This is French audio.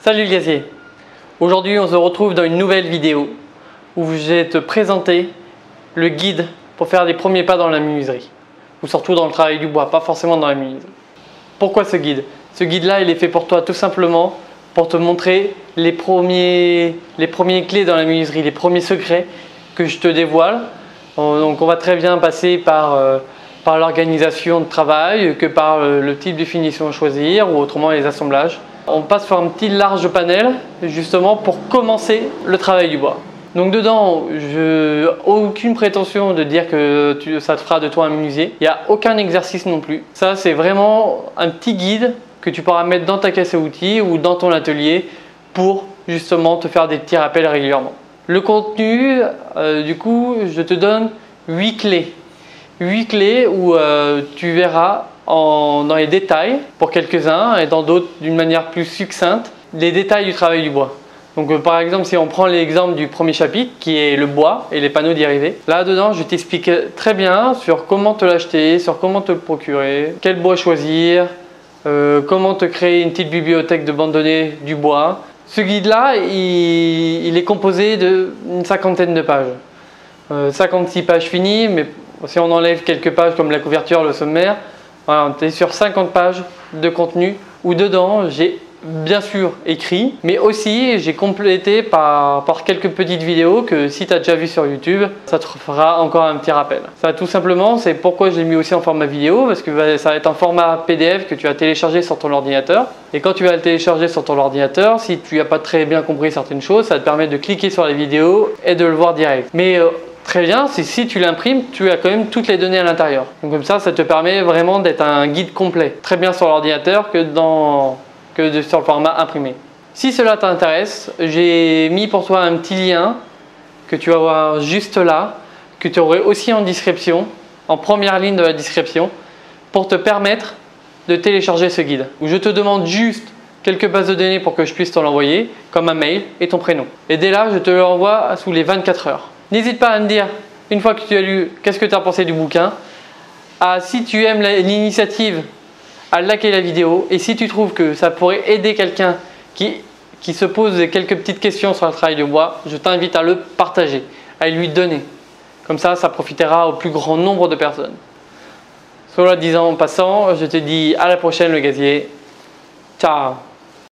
Salut le gazier. Aujourd'hui on se retrouve dans une nouvelle vidéo où je vais te présenter le guide pour faire les premiers pas dans la menuiserie ou surtout dans le travail du bois, pas forcément dans la menuiserie. Pourquoi ce guide? Ce guide là il est fait pour toi tout simplement pour te montrer les premiers clés dans la menuiserie, les premiers secrets que je te dévoile. Donc on va très bien passer par l'organisation de travail que par le type de finition à choisir ou autrement les assemblages. On passe par un petit large panel justement pour commencer le travail du bois. Donc dedans, je n'ai aucune prétention de dire que ça te fera de toi un menuisier. Il n'y a aucun exercice non plus. Ça c'est vraiment un petit guide que tu pourras mettre dans ta caisse à outils ou dans ton atelier pour justement te faire des petits rappels régulièrement. Le contenu, du coup, je te donne 8 clés. 8 clés où tu verras dans les détails pour quelques-uns et dans d'autres d'une manière plus succincte les détails du travail du bois. Donc par exemple si on prend l'exemple du premier chapitre qui est le bois et les panneaux dérivés, là dedans je t'explique très bien sur comment te l'acheter, sur comment te le procurer, quel bois choisir, comment te créer une petite bibliothèque de bandes données du bois. Ce guide là il est composé d'une 50aine de pages, 56 pages finies, mais si on enlève quelques pages comme la couverture, le sommaire, voilà, on est sur 50 pages de contenu où dedans j'ai bien sûr écrit, mais aussi j'ai complété par quelques petites vidéos que si tu as déjà vu sur YouTube, ça te fera encore un petit rappel. Ça tout simplement, c'est pourquoi je l'ai mis aussi en format vidéo, parce que ça va être un format PDF que tu vas télécharger sur ton ordinateur. Et quand tu vas le télécharger sur ton ordinateur, si tu n'as pas très bien compris certaines choses, ça te permet de cliquer sur les vidéos et de le voir direct. Mais très bien, si tu l'imprimes, tu as quand même toutes les données à l'intérieur. Donc comme ça te permet vraiment d'être un guide complet. Très bien sur l'ordinateur que sur le format imprimé. Si cela t'intéresse, j'ai mis pour toi un petit lien que tu vas voir juste là, que tu aurais aussi en description, en première ligne de la description, pour te permettre de télécharger ce guide. Où je te demande juste quelques bases de données pour que je puisse te l'envoyer, comme un mail et ton prénom. Et dès là, je te l'envoie sous les 24 heures. N'hésite pas à me dire, une fois que tu as lu, qu'est-ce que tu as pensé du bouquin. Si tu aimes l'initiative, à liker la vidéo. Et si tu trouves que ça pourrait aider quelqu'un qui se pose quelques petites questions sur le travail du bois, je t'invite à le partager, à lui donner. Comme ça, ça profitera au plus grand nombre de personnes. Cela disant en passant, je te dis à la prochaine le gazier. Ciao!